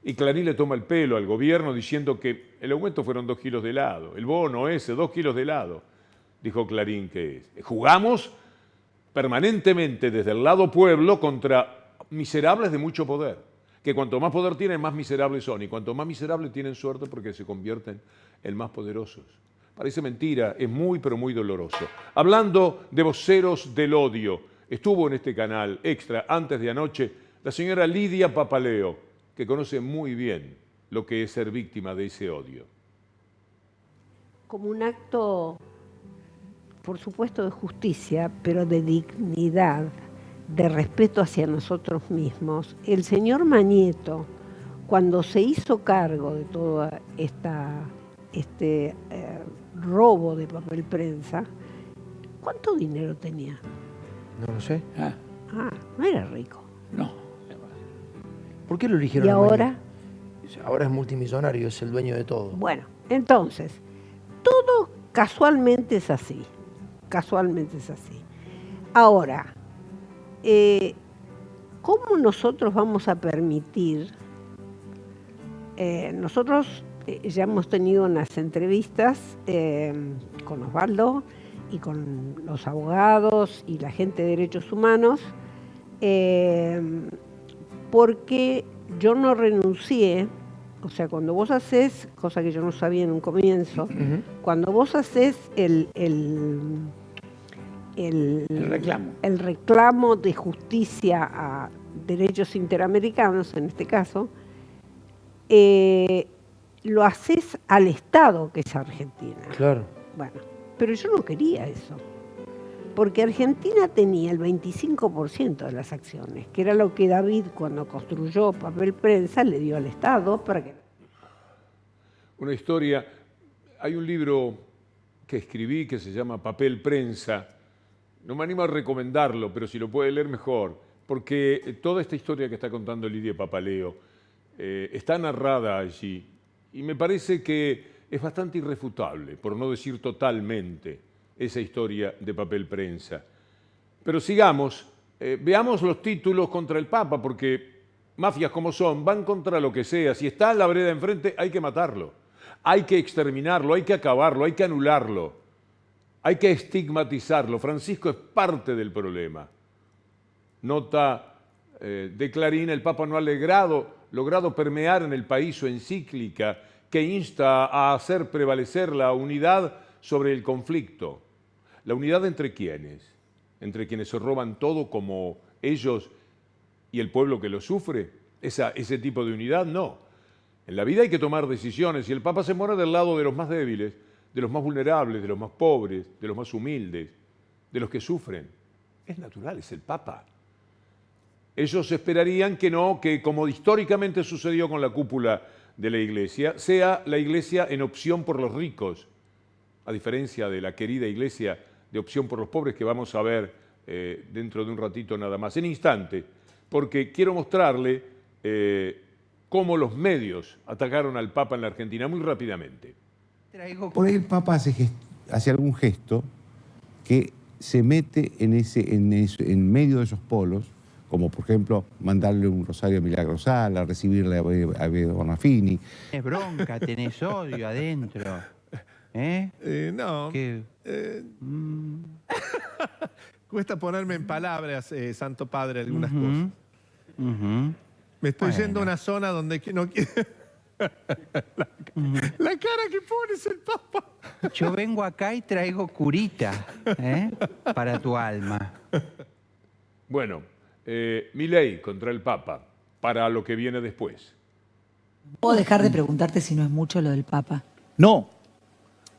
Y Clarín le toma el pelo al gobierno diciendo que el aumento fueron 2 kilos de helado, el bono ese, 2 kilos de helado, dijo Clarín que es. Jugamos permanentemente desde el lado pueblo contra miserables de mucho poder, que cuanto más poder tienen, más miserables son, y cuanto más miserables tienen suerte porque se convierten en más poderosos. Parece mentira, es muy pero muy doloroso. Hablando de voceros del odio, estuvo en este canal extra antes de anoche la señora Lidia Papaleo, que conoce muy bien lo que es ser víctima de ese odio. Como un acto, por supuesto, de justicia, pero de dignidad, de respeto hacia nosotros mismos, el señor Mañeto, cuando se hizo cargo de todo este robo de papel prensa, ¿cuánto dinero tenía? No lo sé. No era rico. No. ¿Por qué lo eligieron? ¿Y ahora? Ahora es multimillonario, es el dueño de todo. Bueno, entonces, todo casualmente es así. Casualmente es así. Ahora, ¿cómo nosotros vamos a permitir? Nosotros ya hemos tenido unas entrevistas con Osvaldo y con los abogados y la gente de derechos humanos, porque yo no renuncié. O sea, cuando vos haces, cosa que yo no sabía en un comienzo, cuando vos haces el reclamo de justicia a derechos interamericanos, en este caso, lo haces al Estado, que es Argentina. Claro. Bueno, pero yo no quería eso, porque Argentina tenía el 25% de las acciones, que era lo que David, cuando construyó papel prensa, le dio al Estado para que... Una historia, hay un libro que escribí que se llama Papel Prensa, no me animo a recomendarlo, pero si lo puede leer mejor, porque toda esta historia que está contando Lidia Papaleo está narrada allí y me parece que es bastante irrefutable, por no decir totalmente, esa historia de Papel Prensa. Pero sigamos, veamos los títulos contra el Papa, porque mafias como son, van contra lo que sea. Si está en la vereda enfrente, hay que matarlo, hay que exterminarlo, hay que acabarlo, hay que anularlo, hay que estigmatizarlo. Francisco es parte del problema. Nota de Clarín, el Papa no ha logrado permear en el país su encíclica que insta a hacer prevalecer la unidad sobre el conflicto. ¿La unidad entre quiénes? ¿Entre quienes se roban todo como ellos y el pueblo que lo sufre? Ese tipo de unidad, no. En la vida hay que tomar decisiones y el Papa se muere del lado de los más débiles, de los más vulnerables, de los más pobres, de los más humildes, de los que sufren. Es natural, es el Papa. ellos esperarían que no, que como históricamente sucedió con la cúpula de la Iglesia, sea la Iglesia en opción por los ricos, a diferencia de la querida Iglesia de opción por los pobres que vamos a ver dentro de un ratito nada más, en instante, porque quiero mostrarle cómo los medios atacaron al Papa en la Argentina muy rápidamente. Por ahí el Papa hace algún gesto que se mete en medio de esos polos, como por ejemplo mandarle un rosario a Milagrosala, recibirle a Bedo Bonafini. Es bronca, tenés odio adentro. No. ¿Qué? Cuesta ponerme en palabras, Santo Padre, algunas cosas. Me estoy yendo a una zona donde no quiero... La cara que pones el Papa. Yo vengo acá y traigo curita para tu alma. Bueno, Milei contra el Papa, para lo que viene después. ¿Puedo dejar de preguntarte si no es mucho lo del Papa? No,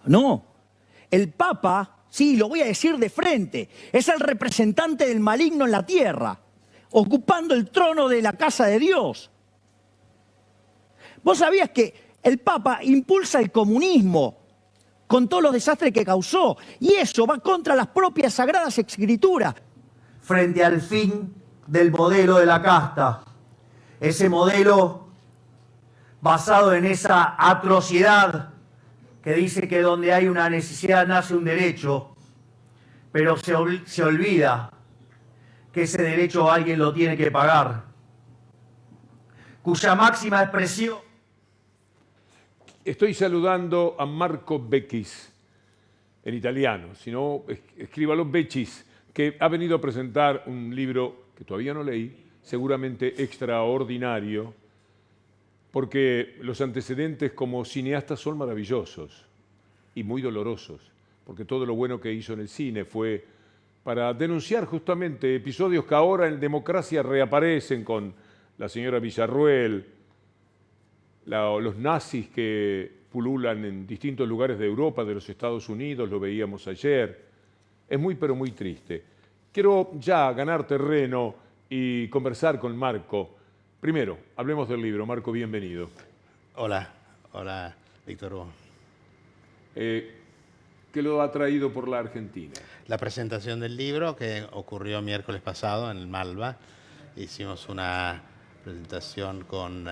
no. El Papa, sí, lo voy a decir de frente, es el representante del maligno en la tierra, ocupando el trono de la casa de Dios. ¿Vos sabías que el Papa impulsa el comunismo con todos los desastres que causó? Y eso va contra las propias sagradas escrituras. Frente al fin del modelo de la casta, ese modelo basado en esa atrocidad que dice que donde hay una necesidad nace un derecho, pero se olvida que ese derecho alguien lo tiene que pagar, cuya máxima expresión... Estoy saludando a Marco Becchis, en italiano, si no, escríbalo Becchis, que ha venido a presentar un libro que todavía no leí, seguramente extraordinario, porque los antecedentes como cineasta son maravillosos y muy dolorosos, porque todo lo bueno que hizo en el cine fue para denunciar justamente episodios que ahora en Democracia reaparecen con la señora Villarruel, los nazis que pululan en distintos lugares de Europa, de los Estados Unidos, lo veíamos ayer. Es muy, pero muy triste. Quiero ya ganar terreno y conversar con Marco. Primero, hablemos del libro. Marco, bienvenido. Hola, hola, Víctor Hugo. ¿Qué lo ha traído por la Argentina? La presentación del libro que ocurrió miércoles pasado en el Malva. Hicimos una presentación con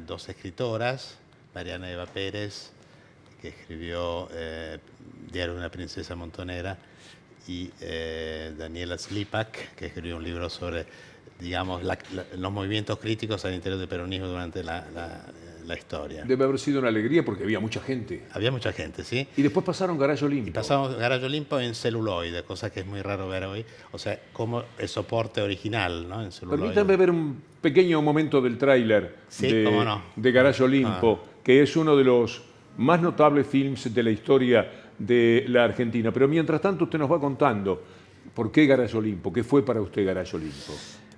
dos escritoras, Mariana Eva Pérez, que escribió Diario de una princesa montonera, y Daniela Slipak, que escribió un libro sobre, digamos, los movimientos críticos al interior del peronismo durante la historia. Debe haber sido una alegría porque había mucha gente. Había mucha gente, sí. Y después pasaron Garallo Limpo. Y pasamos Garallo Limpo en celuloide, cosa que es muy raro ver hoy. O sea, como el soporte original, ¿no? En celuloide. Permítame ver un pequeño momento del tráiler ¿cómo no? de Garallo Limpo, que es uno de los más notables films de la historia de la Argentina. Pero mientras tanto usted nos va contando por qué Garallo Limpo, qué fue para usted Garallo Limpo.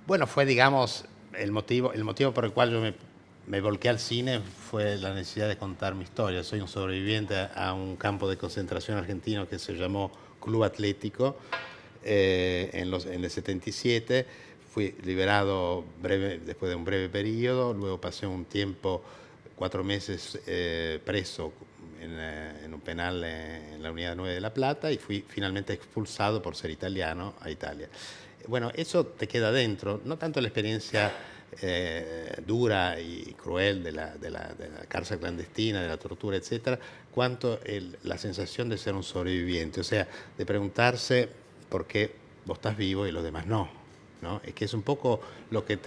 Bueno, fue, digamos, el motivo por el cual yo me volqué al cine fue la necesidad de contar mi historia. Soy un sobreviviente a un campo de concentración argentino que se llamó Club Atlético en el 77. Fui liberado después de un breve periodo, luego pasé un tiempo, 4 meses preso en un penal en la Unidad 9 de La Plata y fui finalmente expulsado por ser italiano a Italia. Bueno, eso te queda dentro, no tanto la experiencia dura y cruel de la cárcel clandestina, de la tortura, etcétera, cuanto la sensación de ser un sobreviviente, o sea, de preguntarse por qué vos estás vivo y los demás no. ¿No? Es que es un poco lo que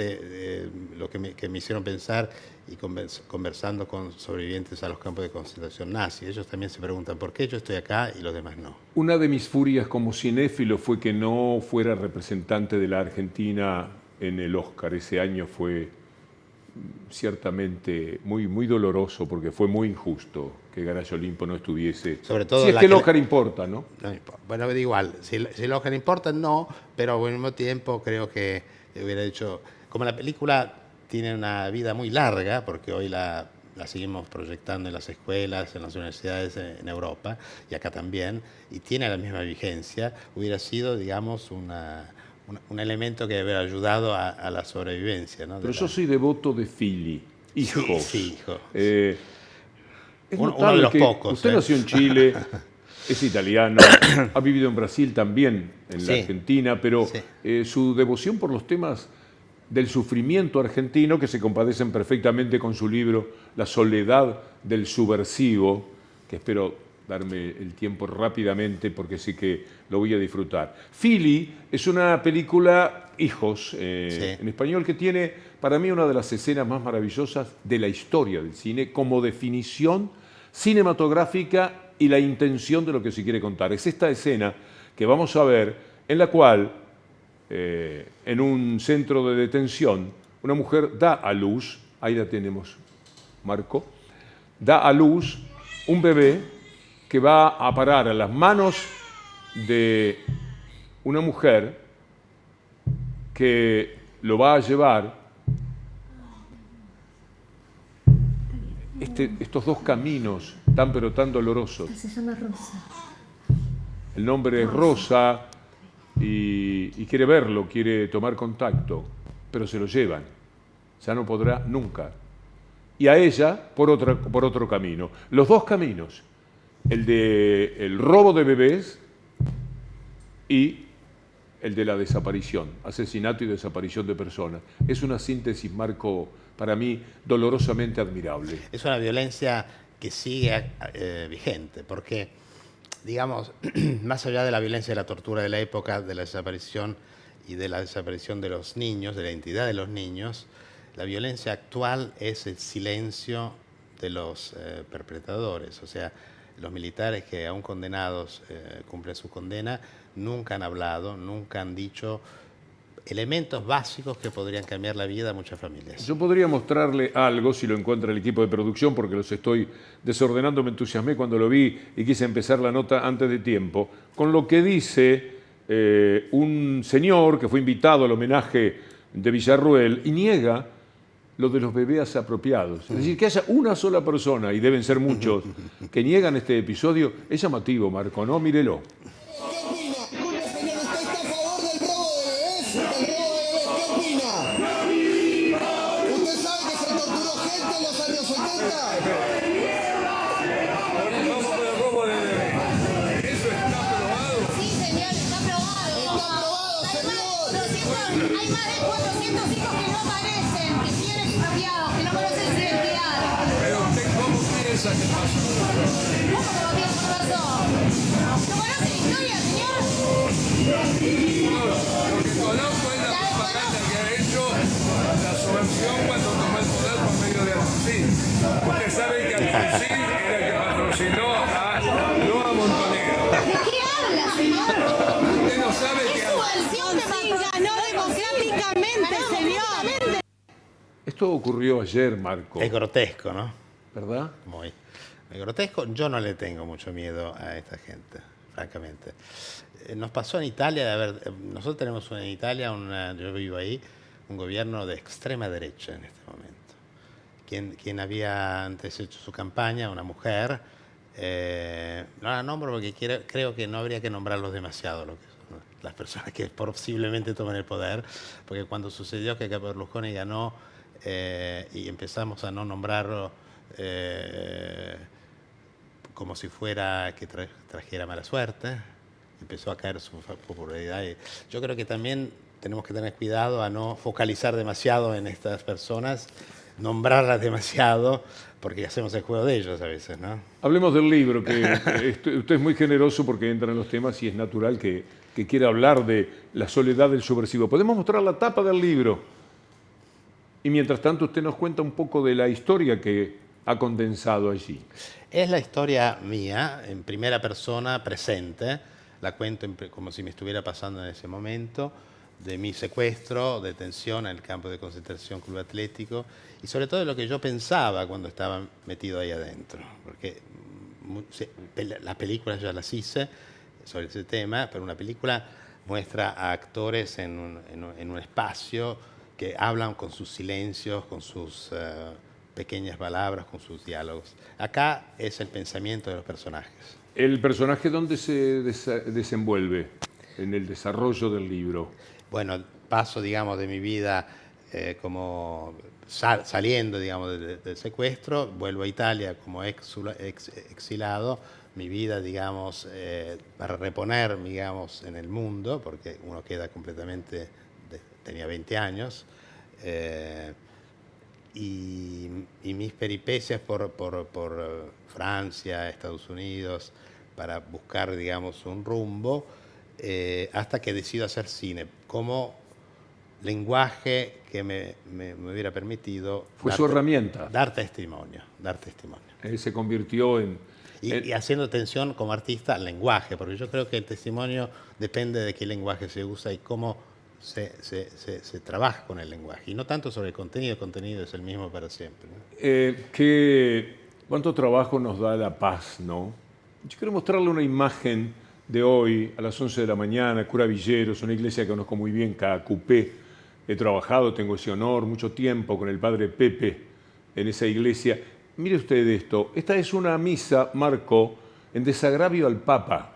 me hicieron pensar y conversando con sobrevivientes a los campos de concentración nazi. Ellos también se preguntan por qué yo estoy acá y los demás no. Una de mis furias como cinéfilo fue que no fuera representante de la Argentina en el Oscar. Ese año fue ciertamente muy, muy doloroso porque fue muy injusto que Garallo Limpo no estuviese. Sobre todo si es que el Oscar importa, ¿no? No importa. Bueno, igual, si el Oscar importa, no, pero al mismo tiempo creo que hubiera dicho, como la película tiene una vida muy larga, porque hoy la seguimos proyectando en las escuelas, en las universidades en Europa y acá también, y tiene la misma vigencia, hubiera sido, digamos, una un elemento que debe haber ayudado a la sobrevivencia, ¿no? Pero yo soy devoto de Fili, hijos. Sí, hijo. Es Uno notable de los que pocos. usted nació en Chile, es italiano, ha vivido en Brasil también, en la Argentina, pero su devoción por los temas del sufrimiento argentino, que se compadecen perfectamente con su libro La soledad del subversivo, que espero darme el tiempo rápidamente porque sé que lo voy a disfrutar. Fili es una película, Hijos, en español, que tiene para mí una de las escenas más maravillosas de la historia del cine como definición cinematográfica y la intención de lo que se quiere contar. Es esta escena que vamos a ver en la cual, en un centro de detención, una mujer da a luz, ahí la tenemos, Marco, da a luz un bebé que va a parar a las manos de una mujer que lo va a llevar estos dos caminos tan pero tan dolorosos. Se llama Rosa. El nombre es Rosa y quiere verlo, quiere tomar contacto, pero se lo llevan. Ya no podrá nunca. Y a ella por otro camino. Los dos caminos, el de el robo de bebés y el de la desaparición, asesinato y desaparición de personas. Es una síntesis, Marco, para mí dolorosamente admirable. Es una violencia que sigue vigente, porque, digamos, más allá de la violencia de la tortura de la época, de la desaparición y de la desaparición de los niños, de la identidad de los niños, la violencia actual es el silencio de los perpetradores. O sea, los militares que aún condenados cumplen su condena, nunca han hablado, nunca han dicho elementos básicos que podrían cambiar la vida de muchas familias. Yo podría mostrarle algo, si lo encuentra el equipo de producción, porque los estoy desordenando, me entusiasmé cuando lo vi y quise empezar la nota antes de tiempo, con lo que dice un señor que fue invitado al homenaje de Villarruel y niega lo de los bebés apropiados. Es decir, que haya una sola persona, y deben ser muchos, que niegan este episodio, es llamativo, Marco, ¿no? Mírelo. Hay más de 400 hijos que no aparecen, que siguen expropiados, que no conocen su identidad. Pero usted, ¿cómo piensa que pasó? ¿Cómo que no tiene razón? ¿No conoce la historia, señor? Lo que conozco es la propaganda que ha hecho la subversión cuando tomó el poder por medio de Alfonsín. Usted sabe que Alfonsín era el que patrocinó no a Montonegro. ¿De qué habla, señor? Usted no sabe que Alfonsín ganó democráticamente, señor. Esto ocurrió ayer, Marco. Es grotesco, ¿no? ¿Verdad? Muy. Es grotesco. Yo no le tengo mucho miedo a esta gente, francamente. Nos pasó en Italia, nosotros tenemos en Italia, yo vivo ahí, un gobierno de extrema derecha en este momento. Quien había antes hecho su campaña, una mujer, no la nombro porque creo que no habría que nombrarlos demasiado, lo que son las personas que posiblemente tomen el poder, porque cuando sucedió que Berlusconi ganó y empezamos a no nombrarlo como si fuera que trajera mala suerte, empezó a caer su popularidad. Y yo creo que también tenemos que tener cuidado a no focalizar demasiado en estas personas, nombrarlas demasiado, porque hacemos el juego de ellos a veces, ¿no? Hablemos del libro, que usted es muy generoso porque entra en los temas y es natural que quiera hablar de la soledad del subversivo. ¿Podemos mostrar la tapa del libro? Y mientras tanto usted nos cuenta un poco de la historia que ha condensado allí. Es la historia mía, en primera persona, presente. La cuento como si me estuviera pasando en ese momento, de mi secuestro, detención en el campo de concentración Club Atlético, y sobre todo de lo que yo pensaba cuando estaba metido ahí adentro. Porque las películas ya las hice sobre ese tema, pero una película muestra a actores en un espacio que hablan con sus silencios, con sus pequeñas palabras, con sus diálogos. Acá es el pensamiento de los personajes. ¿El personaje dónde se desenvuelve en el desarrollo del libro? bueno, paso, digamos, de mi vida como saliendo, digamos, del secuestro, vuelvo a Italia como exilado, mi vida, digamos, para reponer, digamos, en el mundo, porque uno queda completamente, tenía 20 años, y mis peripecias por Francia, Estados Unidos, para buscar, digamos, un rumbo, hasta que decido hacer cine como lenguaje que me hubiera permitido... Fue su herramienta. Dar testimonio, dar testimonio. Se convirtió en... Y haciendo atención como artista al lenguaje, porque yo creo que el testimonio depende de qué lenguaje se usa y cómo se trabaja con el lenguaje. Y no tanto sobre el contenido es el mismo para siempre, ¿no? ¿Cuánto trabajo nos da la paz, no? Yo quiero mostrarle una imagen de hoy a las 11 de la mañana, Cura Villeros, una iglesia que conozco muy bien, Caacupé. He trabajado, tengo ese honor, mucho tiempo con el padre Pepe en esa iglesia. Mire usted esto, esta es una misa, Marco, en desagravio al Papa.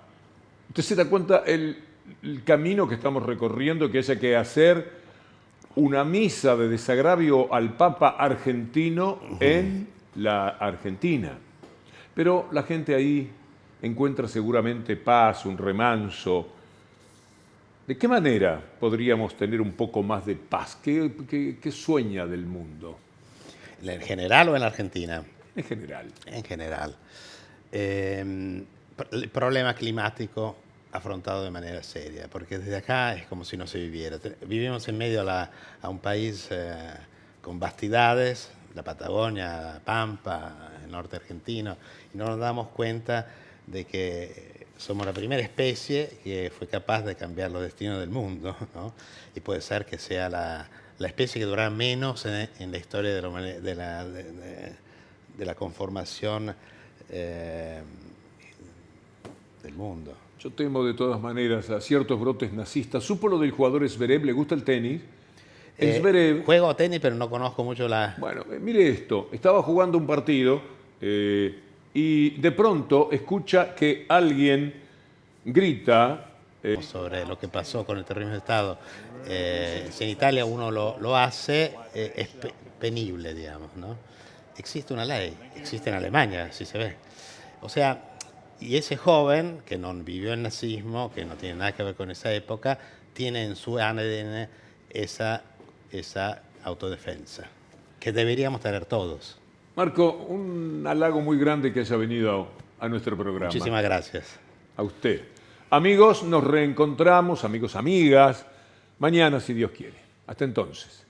¿Usted se da cuenta el camino que estamos recorriendo, que haya que hacer una misa de desagravio al Papa argentino en la Argentina? Pero la gente ahí encuentra seguramente paz, un remanso. ¿De qué manera podríamos tener un poco más de paz? ¿Qué sueña del mundo? ¿En general o en la Argentina? En general. En general. El problema climático afrontado de manera seria, porque desde acá es como si no se viviera. Vivimos en medio a un país con vastidades, la Patagonia, la Pampa, el norte argentino, y no nos damos cuenta de que somos la primera especie que fue capaz de cambiar los destinos del mundo, ¿no? Y puede ser que sea la especie que durará menos en la historia de la conformación del mundo. Yo temo de todas maneras a ciertos brotes nazistas. ¿Supo lo del jugador Zverev? ¿Le gusta el tenis? Juego tenis, pero no conozco mucho la... Bueno, mire esto. Estaba jugando un partido y de pronto escucha que alguien grita... sobre lo que pasó con el terrorismo de Estado. Si en Italia uno lo hace, es penible, digamos, ¿no? Existe una ley, existe en Alemania, así se ve. O sea, y ese joven que no vivió el nazismo, que no tiene nada que ver con esa época, tiene en su ADN esa autodefensa, que deberíamos tener todos. Marco, un halago muy grande que haya venido a nuestro programa. Muchísimas gracias. A usted. Amigos, nos reencontramos, amigos, amigas, mañana si Dios quiere. Hasta entonces.